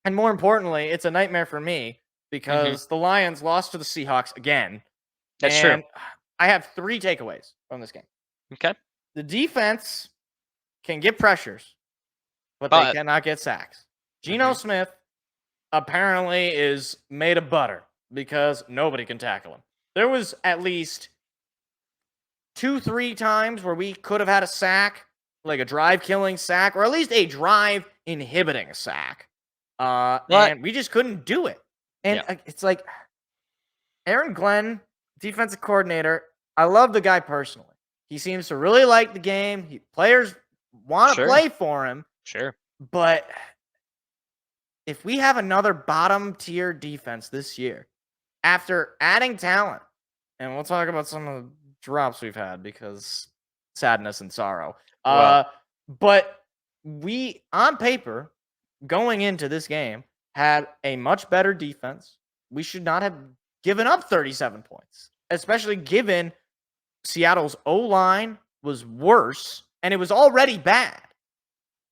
And more importantly, it's a nightmare for me Mm-hmm. because the Lions lost to the Seahawks again. That's true. And I have 3 takeaways from this game. Okay. The defense can get pressures, but they But cannot get sacks. Geno mhm. Smith apparently is made of butter because nobody can tackle him. There was at least 2-3 times where we could have had a sack, like a drive-killing sack, or at least a drive-inhibiting sack. But And we just couldn't do it. And yeah, it's like Aaron Glenn, defensive coordinator, I love the guy personally. He seems to really like the game. Players want to sure, play for him, sure. but if we have another bottom tier defense this year, after adding talent, and we'll talk about some of the drops we've had because sadness and sorrow. Well, But we, on paper, going into this game, had a much better defense. We should not have given up 37 points, especially given Seattle's O-line was worse and it was already bad.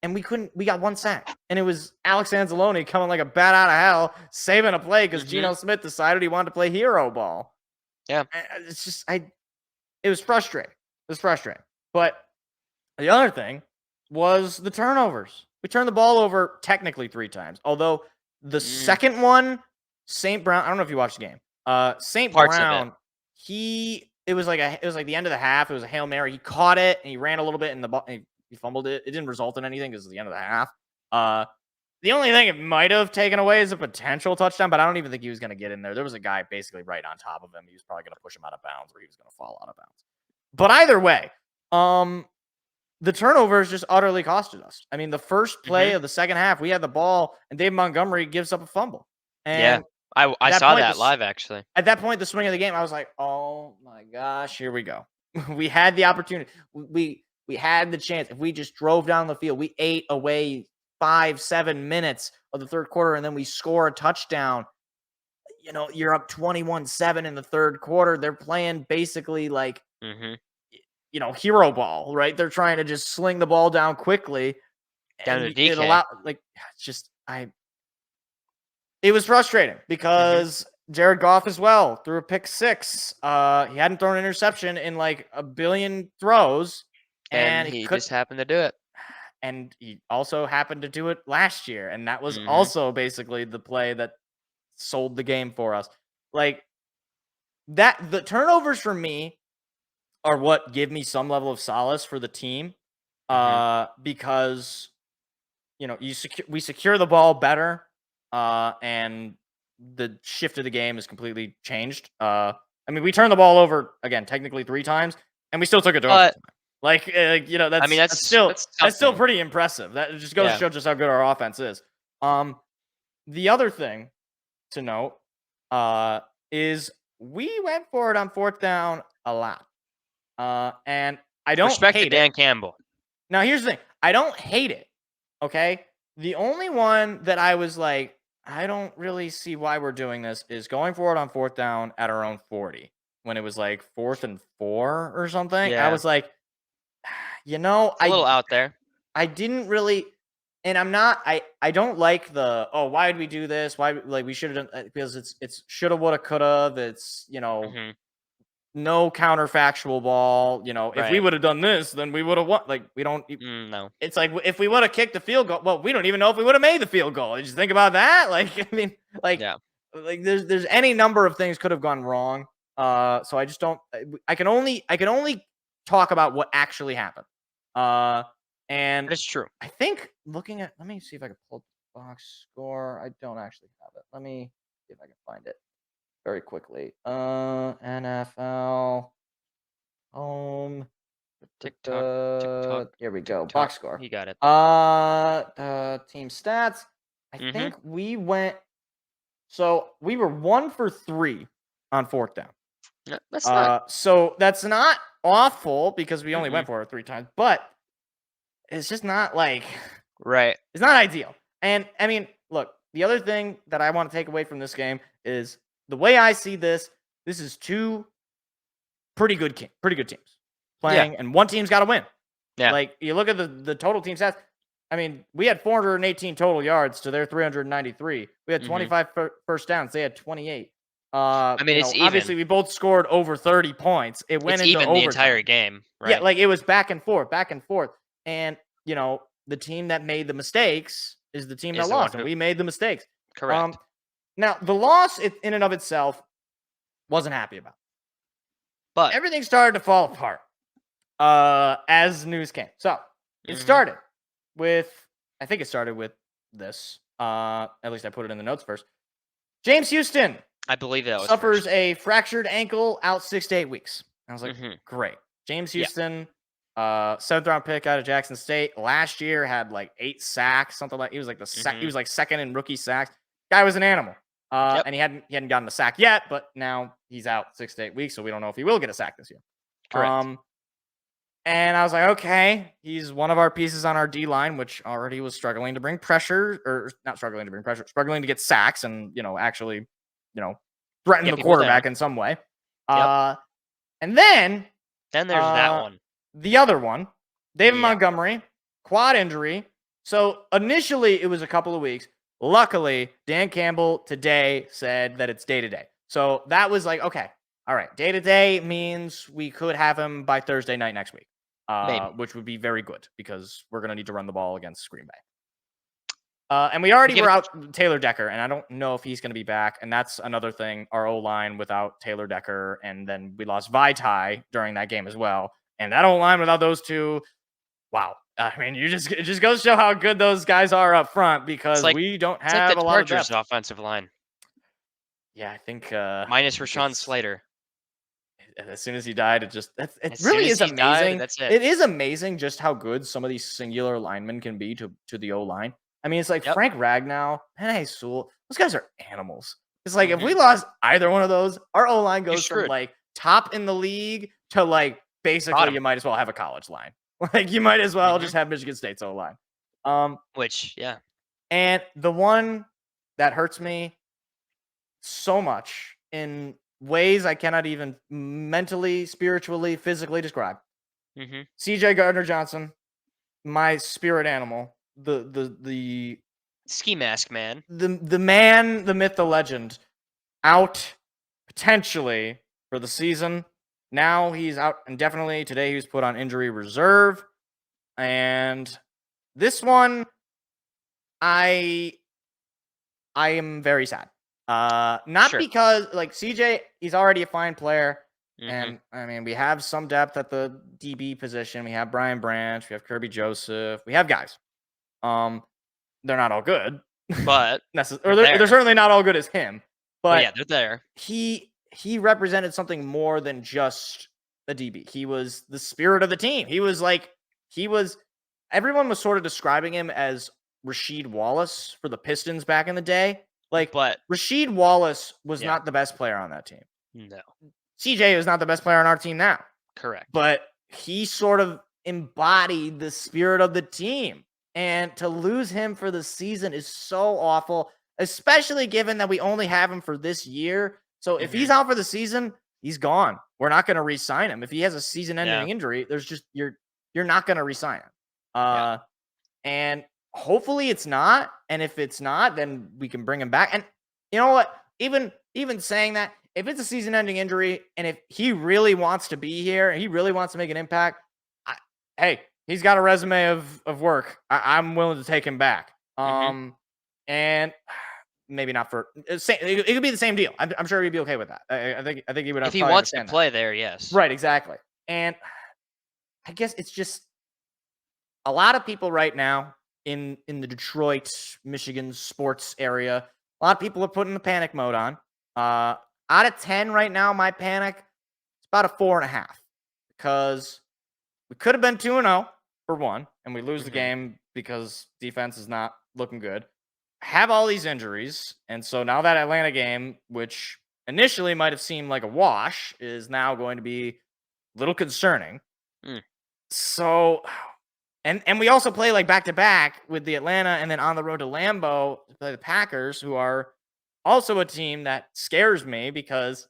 And we got 1 sack. And it was Alex Anzalone coming like a bat out of hell, saving a play because Geno Smith decided he wanted to play hero ball. yeah. It's just, it was frustrating. It was frustrating. But the other thing was the turnovers. We turned the ball over technically 3 times. Although the second one, St. Brown, I don't know if you watched the game. St. Brown, it was like the end of the half. It was a Hail Mary. He caught it and he ran a little bit and the ball, he fumbled it. It didn't result in anything because it was the end of the half. The only thing it might have taken away is a potential touchdown, but I don't even think he was going to get in there. There was a guy basically right on top of him. He was probably going to push him out of bounds or he was going to fall out of bounds. But either way, the turnovers just utterly costed us. I mean, the first play of the second half, we had the ball and Dave Montgomery gives up a fumble. And I saw that live actually. At that point, the swing of the game, I was like, oh my gosh, here we go. We had the opportunity. We had the chance. If we just drove down the field, we ate away 5-7 minutes of the third quarter, and then we score a touchdown. You know, you're up 21-7 in the third quarter. They're playing basically like, hero ball, right? They're trying to just sling the ball down quickly. Down to DK. It was frustrating because Jared Goff as well threw a pick 6. He hadn't thrown an interception in like a billion throws. And he just happened to do it. And he also happened to do it last year. And that was also basically the play that sold the game for us. Like that, the turnovers for me are what give me some level of solace for the team. Because, we secure the ball better. And the shift of the game is completely changed. I mean, we turned the ball over again, technically 3 times, and we still took it to overtime. That's still pretty impressive. That just goes to show just how good our offense is. The other thing to note is we went for it on 4th down a lot. And I don't hate Dan Campbell. Now, here's the thing. I don't hate it. Okay? The only one that I was like, I don't really see why we're doing this is going for it on 4th down at our own 40 when it was like 4th and 4 or something. Yeah. I was like, a little out there. I didn't really, and I'm not, I don't like why did we do this? Why, like, we should have done, because it's shoulda, woulda, coulda. It's, no counterfactual ball. If we would have done this, then we would have won. Like, we don't. No. It's like if we would have kicked the field goal. Well, we don't even know if we would have made the field goal. Did you think about that? Like, I mean, like there's any number of things could have gone wrong. So I just don't. I can only talk about what actually happened. And it's true. I think looking at. Let me see if I can pull the box score. I don't actually have it. Let me see if I can find it very quickly. NFL home. TikTok. Here we go. Box score. You got it. Team stats. I think we went. So we were 1 for 3 on 4th down. That's not. So that's not awful because we only went for it 3 times, but it's just not like right. It's not ideal. And I mean, look, the other thing that I want to take away from this game is the way I see this. This is 2 pretty good teams playing, and one team's got to win. Yeah. Like, you look at the total team stats. I mean, we had 418 total yards to their 393. We had 25 first downs. They had 28. I mean, it's even. Obviously, we both scored over 30 points. It went into even overtime. The entire game, right? Yeah, like it was back and forth. And, the team that made the mistakes is the team that lost, and we made the mistakes. Correct. Now, the loss in and of itself wasn't happy about. But everything started to fall apart as news came. So it started with, I think it started with this. At least I put it in the notes first. James Houston, I believe that was suffers first. a fractured ankle, out 6 to 8 weeks. I was like, great. James Houston, 7th round pick out of Jackson State. Last year had like 8 sacks, something like. He was like he was like second in rookie sacks. Guy was an animal. And he hadn't gotten a sack yet, but now he's out 6 to 8 weeks, so we don't know if he will get a sack this year. Correct. And I was like, okay, he's one of our pieces on our D line, which already was struggling to bring pressure, or not struggling to bring pressure, struggling to get sacks and actually, threaten the quarterback in some way. And then there's that one. The other one, David Montgomery, quad injury. So initially it was a couple of weeks. Luckily, Dan Campbell today said that it's day-to-day. So that was like, okay, all right. Day-to-day means we could have him by Thursday night next week, which would be very good because we're going to need to run the ball against Green Bay. And we already were out Taylor Decker, and I don't know if he's going to be back. And that's another thing, our O-line without Taylor Decker. And then we lost Vaitai during that game as well. And that O-line without those two, wow. I mean, it just goes to show how good those guys are up front because we don't have a lot of depth. Offensive line. Yeah, I think minus Rashawn Slater. As soon as he died, it really is amazing. That's it. It is amazing just how good some of these singular linemen can be to the O-line. I mean, it's like Frank Ragnow, Penei Sewell. Those guys are animals. It's like if we lost either one of those, our O-line goes from like top in the league to like basically bottom. You might as well have a college line. Like you might as well just have Michigan State's O-line. And the one that hurts me so much in ways I cannot even mentally, spiritually, physically describe. CJ Gardner-Johnson, my spirit animal, the ski mask man, the man, the myth, the legend, out potentially for the season. Now he's out indefinitely. Today he was put on injury reserve. And this one, I am very sad. Not because, like, CJ, he's already a fine player. And, I mean, we have some depth at the DB position. We have Brian Branch. We have Kirby Joseph. We have guys. They're not all good. But they're certainly not all good as him. But yeah, they're there. He represented something more than just a DB. He was the spirit of the team. Everyone was sort of describing him as Rasheed Wallace for the Pistons back in the day. But Rasheed Wallace was not the best player on that team. No. CJ is not the best player on our team now. Correct. But he sort of embodied the spirit of the team. And to lose him for the season is so awful, especially given that we only have him for this year. So if he's out for the season, he's gone. We're not going to re-sign him. If he has a season-ending injury, there's just you're not going to re-sign him. And hopefully it's not. And if it's not, then we can bring him back. And you know what? Even saying that, if it's a season-ending injury, and if he really wants to be here, and he really wants to make an impact, hey, he's got a resume of work. I'm willing to take him back. And maybe not for it could be the same deal. I'm sure he'd be okay with that. I think he would. If he wants to play there, yes. Right, exactly. And I guess it's just a lot of people right now in the Detroit, Michigan sports area. A lot of people are putting the panic mode on. Out of 10 right now, my panic is about a 4.5 because we could have been 2-0 for one, and we lose the game because defense is not looking good. Have all these injuries, and so now that Atlanta game, which initially might have seemed like a wash, is now going to be a little concerning. So, and we also play like back-to-back with the Atlanta and then on the road to Lambeau to play the Packers, who are also a team that scares me because,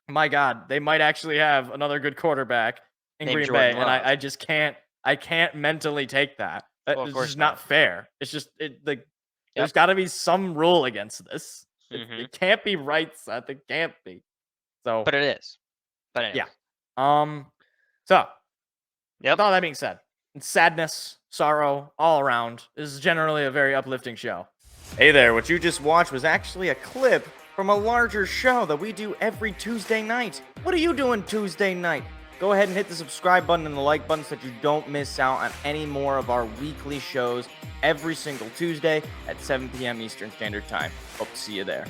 my God, they might actually have another good quarterback in Green Bay, and I just can't mentally take that. Well, of It's course just not fair. It's just like there's Yep. got to be some rule against this. Mhm. It can't be right, Seth. It can't be. So But it is. But yeah. anyways. So with Yep. all that being said, sadness, sorrow, all around, this is generally a very uplifting show. Hey there, what you just watched was actually a clip from a larger show that we do every Tuesday night. What are you doing Tuesday night? Go ahead and hit the subscribe button and the like button so that you don't miss out on any more of our weekly shows every single Tuesday at 7 p.m. Eastern Standard Time. Hope to see you there.